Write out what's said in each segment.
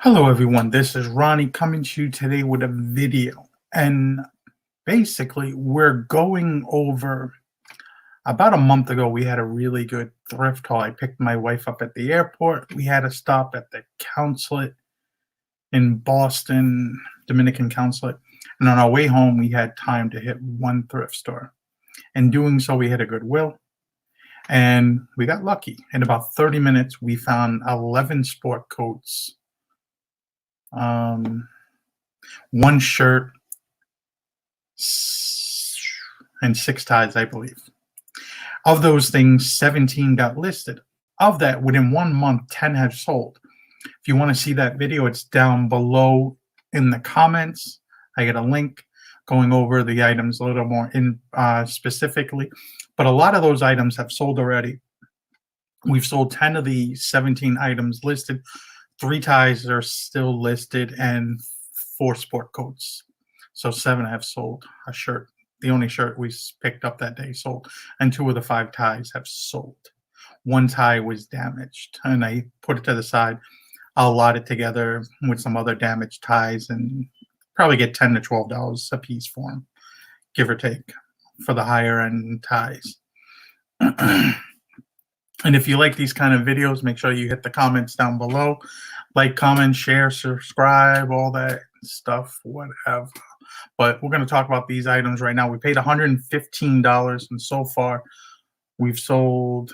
Hello everyone, this is Ronnie coming to you today with a video. And basically, we're going over about a month ago, we had a really good thrift haul. I picked my wife up at the airport. We had a stop at the consulate in Boston, Dominican consulate. And on our way home, we had time to hit one thrift store. In doing so, we hit a Goodwill and we got lucky. In about 30 minutes, we found 11 sport coats, um, one shirt, and 6 ties, I believe. Of those things, 17 got listed. Of that, within 1 month, 10 have sold. If you want to see that video, it's down below in the comments. I get a link going over the items a little more specifically. But a lot of those items have sold already. We've sold 10 of the 17 items listed. 3 ties are still listed and 4 sport coats. So 7 have sold. A shirt, the only shirt we picked up that day, sold. And 2 of the 5 ties have sold. 1 tie was damaged, and I put it to the side. I'll lot it together with some other damaged ties and probably get $10 to $12 a piece for them, give or take, for the higher end ties. And if you like these kind of videos, make sure you hit the comments down below. Like, comment, share, subscribe, all that stuff, whatever. But we're going to talk about these items right now. We paid $115, and so far we've sold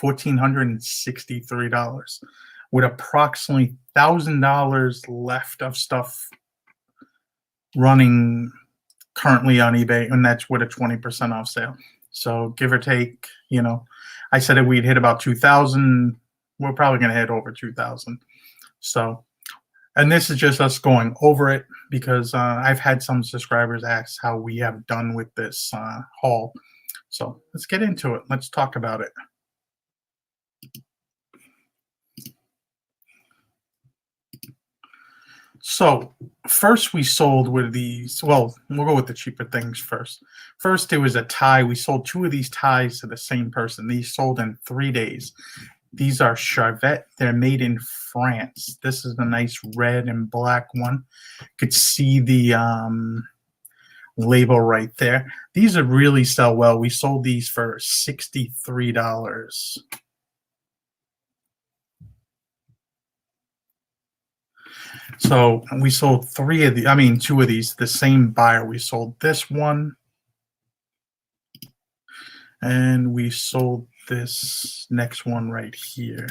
$1,463 with approximately $1,000 left of stuff running currently on eBay, and that's with a 20% off sale. So give or take, I said that we'd hit about 2,000. We're probably going to hit over 2,000. So, and this is just us going over it because I've had some subscribers ask how we have done with this haul. So let's get into it. Let's talk about it. So first we sold with these, well, we'll go with the cheaper things first. First, it was a tie. We sold 2 of these ties to the same person. These sold in 3 days. These are Charvet. They're made in France. This is a nice red and black one. You could see the label right there. These are really sell well. We sold these for $63. So we sold 2 of these, the same buyer. We sold this one, and we sold this next one right here.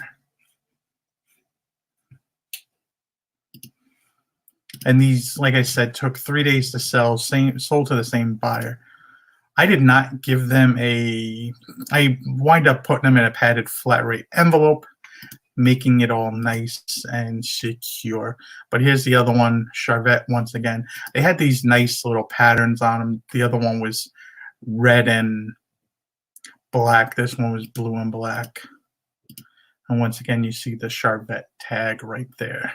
And these, like I said, took 3 days to sell, sold to the same buyer. I did not give them I wind up putting them in a padded flat rate envelope, making it all nice and secure. But here's the other one, Charvet, once again. They had these nice little patterns on them. The other one was red and black. This one was blue and black. And once again, you see the Charvet tag right there.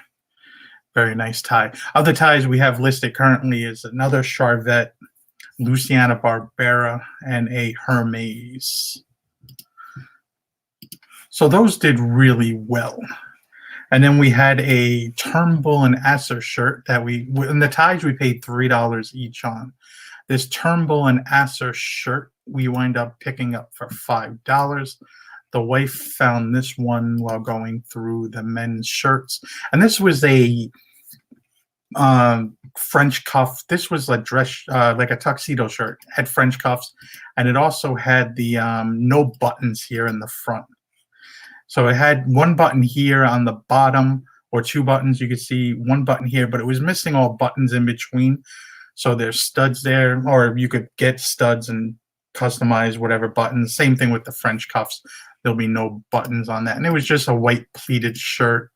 Very nice tie. Other ties we have listed currently is another Charvet, Luciana Barbera, and a Hermes. So those did really well. And then we had a Turnbull and Asser shirt that in the ties we paid $3 each on. This Turnbull and Asser shirt we wind up picking up for $5. The wife found this one while going through the men's shirts. And this was a French cuff. This was a dress, like a tuxedo shirt. It had French cuffs, and it also had the no buttons here in the front. So it had 1 button here on the bottom, or 2 buttons. You could see 1 button here, but it was missing all buttons in between. So there's studs there, or you could get studs and customize whatever buttons. Same thing with the French cuffs. There'll be no buttons on that. And it was just a white pleated shirt.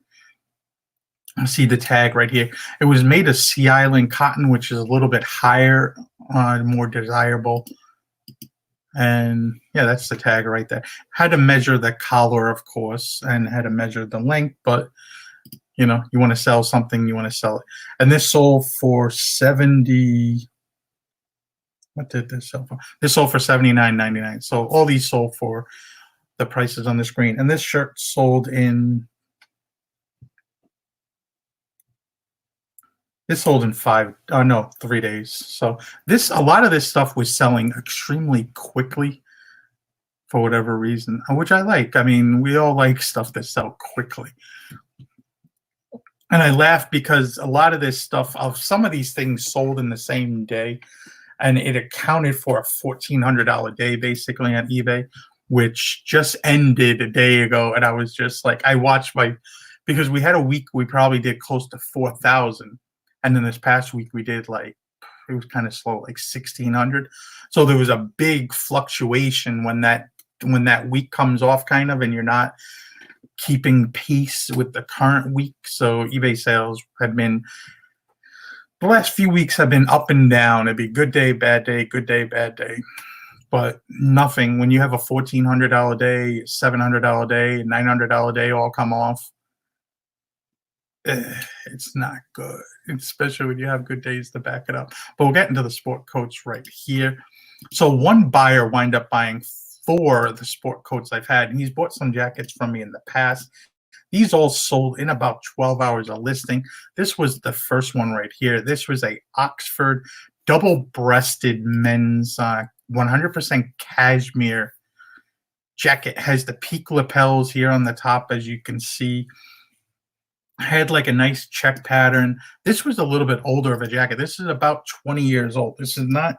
See the tag right here. It was made of Sea Island cotton, which is a little bit higher, more desirable. And yeah, that's the tag right there. Had to measure the collar, of course, and had to measure the length, but you want to sell something, you want to sell it. And this sold for 70. What did this sell for? This sold for $79.99. So all these sold for the prices on the screen. And this shirt sold in This sold in 3 days. So a lot of this stuff was selling extremely quickly for whatever reason, which I like. I mean, we all like stuff that sell quickly. And I laugh because a lot of this stuff, of some of these things sold in the same day, and it accounted for a $1,400 day basically on eBay, which just ended a day ago. And I was just like, I watched because we had a week we probably did close to 4,000, and then this past week we did like, it was kind of slow, like 1,600. So there was a big fluctuation when that week comes off, kind of, and you're not keeping pace with the current week. So eBay sales have been, the last few weeks have been up and down. It'd be good day, bad day, good day, bad day. But nothing, when you have a $1,400 day, $700 day, $900 day all come off, it's not good, especially when you have good days to back it up. But we'll get into the sport coats right here. So one buyer wind up buying 4 of the sport coats I've had, and he's bought some jackets from me in the past. These all sold in about 12 hours of listing. This was the first one right here. This was a Oxford double-breasted men's 100% cashmere jacket. Has the peak lapels here on the top, as you can see. Had like a nice check pattern. This was a little bit older of a jacket. This is about 20 years old. This is not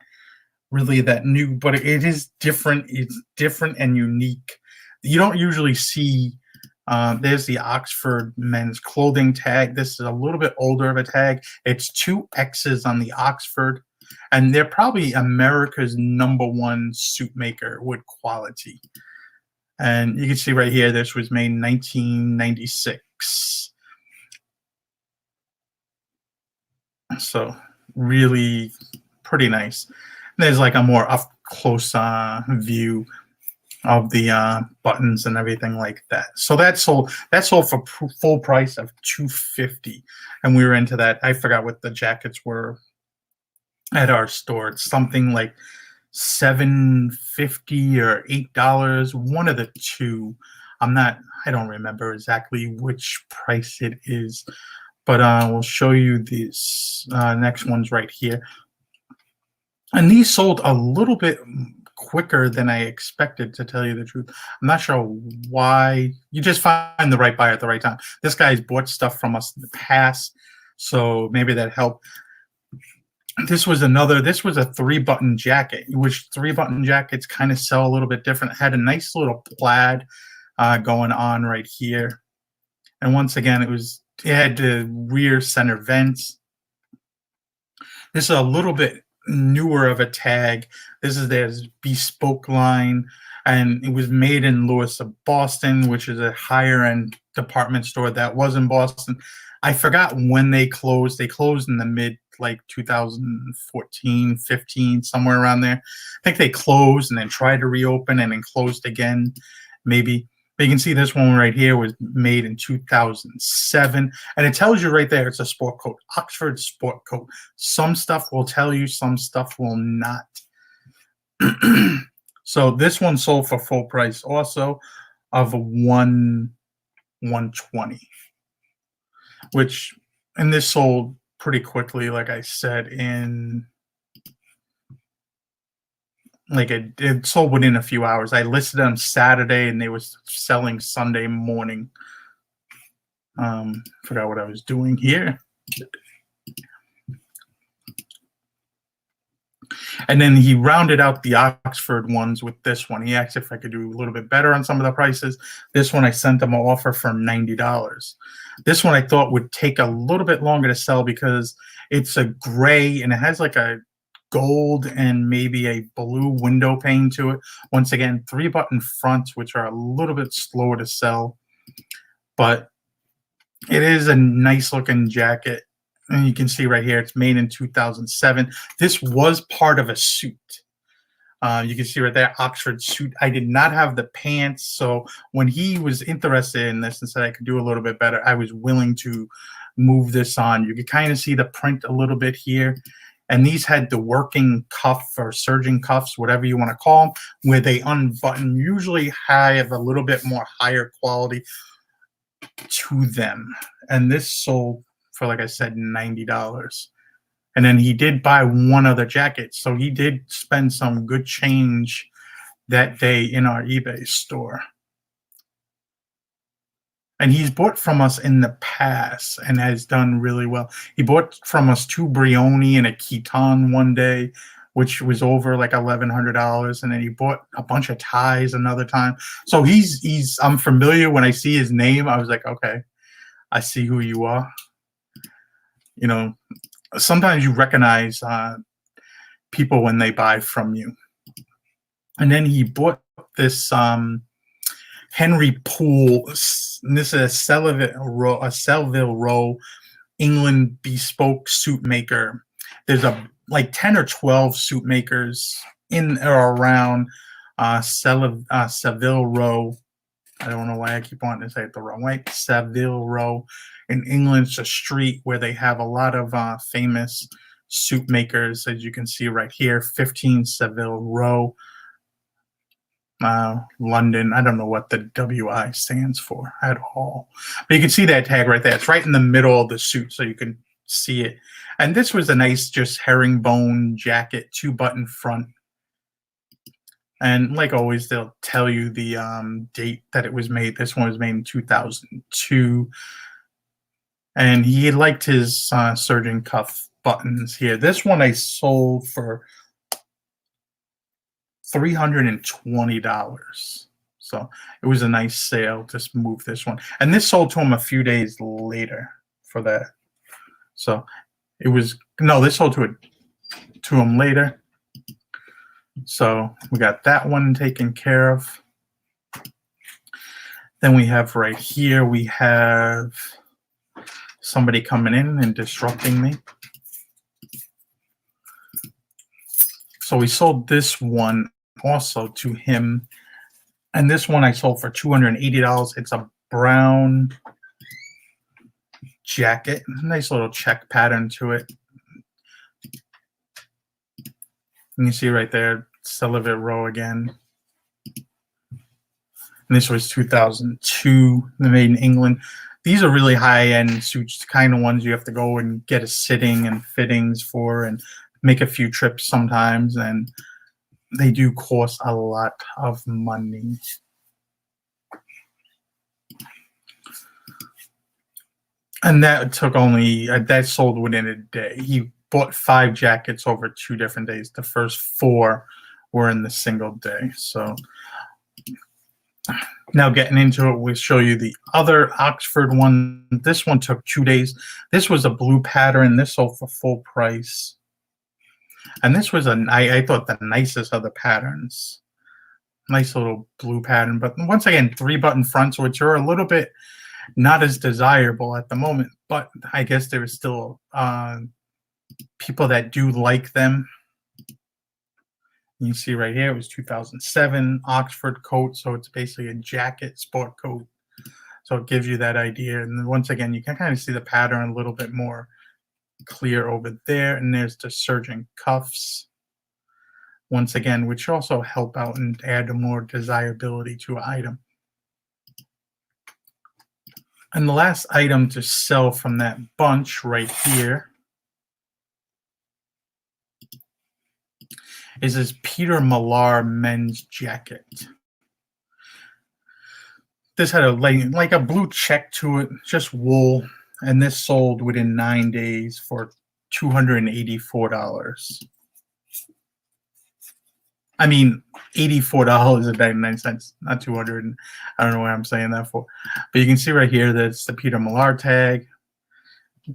really that new, but it is different. It's different and unique. You don't usually see, there's the Oxford men's clothing tag. This is a little bit older of a tag. It's 2 X's on the Oxford, and they're probably America's #1 suit maker with quality. And you can see right here, this was made in 1996. So really pretty nice. There's like a more up close view of the buttons and everything like that. So that sold for full price of $250, and we were into that. I forgot what the jackets were at our store. It's something like $7.50 or $8, one of the two. I don't remember exactly which price it is, but we'll show you these next ones right here. And these sold a little bit quicker than I expected, to tell you the truth. I'm not sure why. You just find the right buyer at the right time. This guy's bought stuff from us in the past, so maybe that helped. This was a 3-button jacket, which 3-button jackets kind of sell a little bit different. It had a nice little plaid going on right here. And once again, it had the rear center vents. This is a little bit newer of a tag. This is their bespoke line, and it was made in Lewis of Boston, which is a higher end department store that was in Boston. I forgot when they closed. They closed in the mid, like 2014, 15, somewhere around there. I think they closed and then tried to reopen and then closed again, maybe. But you can see this one right here was made in 2007, and it tells you right there it's a sport coat, Oxford sport coat. Some stuff will tell you, some stuff will not. So this one sold for full price also of $120, and this sold pretty quickly, like I said, it sold within a few hours. I listed on Saturday and they were selling Sunday morning. Forgot what I was doing here. And then he rounded out the Oxford ones with this one. He asked if I could do a little bit better on some of the prices. This one I sent him an offer for $90. This one I thought would take a little bit longer to sell because it's a gray and it has like a gold and maybe a blue window pane to it. Once again, 3-button fronts, which are a little bit slower to sell, but it is a nice looking jacket. And you can see right here, it's made in 2007. This was part of a suit. You can see right there, Oxford suit. I did not have the pants, so when he was interested in this and said I could do a little bit better, I was willing to move this on. You can kind of see the print a little bit here. And these had the working cuff or surging cuffs, whatever you want to call them, where they unbutton, usually have a little bit more higher quality to them. And this sold for, like I said, $90. And then he did buy one other jacket, so he did spend some good change that day in our eBay store. And he's bought from us in the past and has done really well. He bought from us 2 Brioni and a Keaton one day, which was over like $1,100, and then he bought a bunch of ties another time. So I'm familiar. When I see his name, I was like, okay, I see who you are. You know, sometimes you recognize people when they buy from you. And then he bought this Henry Poole. This is a Savile Row, England bespoke suit maker. There's like 10 or 12 suit makers in or around Savile Row. I don't know why I keep wanting to say it the wrong way. Savile Row in England. It's a street where they have a lot of famous suit makers, as you can see right here. 15 Savile Row. London. I don't know what the WI stands for at all, but you can see that tag right there. It's right in the middle of the suit, so you can see it. And this was a nice, just herringbone jacket, 2-button front. And like always, they'll tell you the date that it was made. This one was made in 2002. And he liked his surgeon cuff buttons here. This one I sold for $320. So it was a nice sale. Just move this one. And this sold to him a few days later for that. So it was, no, this sold to him later. So we got that one taken care of. Then we have right here, we have somebody coming in and disrupting me. So we sold this one also to him. And this one I sold for $280. It's a brown jacket. Nice little check pattern to it. And you see right there, Savile Row again. And this was 2002, made in England. These are really high-end suits, the kind of ones you have to go and get a sitting and fittings for and make a few trips sometimes. And they do cost a lot of money. And that took only, that sold within a day. He bought 5 jackets over 2 different days. The first 4 were in the single day. So now getting into it, we'll show you the other Oxford one. This one took 2 days. This was a blue pattern. This sold for full price. And this was I thought the nicest of the patterns. Nice little blue pattern. But once again, 3-button fronts, which are a little bit not as desirable at the moment. But I guess there is still people that do like them. You see right here, it was 2007 Oxford coat. So it's basically a jacket sport coat. So it gives you that idea. And then once again, you can kind of see the pattern a little bit more clear over there. And there's the surgeon cuffs. Once again, which also help out and add more desirability to an item. And the last item to sell from that bunch right here is this Peter Millar men's jacket. This had like a blue check to it, just wool, and this sold within 9 days for $284. I mean, $84.99, not 200. I don't know what I'm saying that for. But you can see right here that it's the Peter Millar tag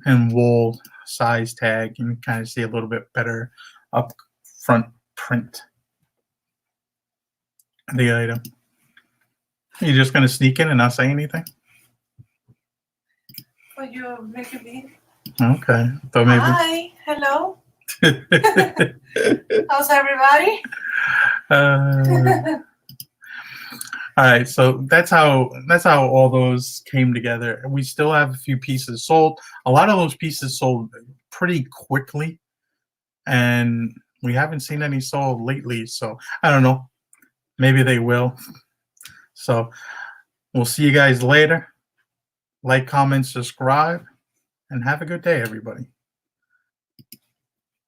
and wool size tag. You can kind of see a little bit better up front print of the item. You're just going to sneak in and not say anything? Well, you make a video. Okay. So maybe. Hi. Hello. How's everybody? All right, so that's how all those came together. We still have a few pieces sold. A lot of those pieces sold pretty quickly, and we haven't seen any sold lately. So I don't know. Maybe they will. So we'll see you guys later. Like, comment, subscribe. and have a good day, everybody.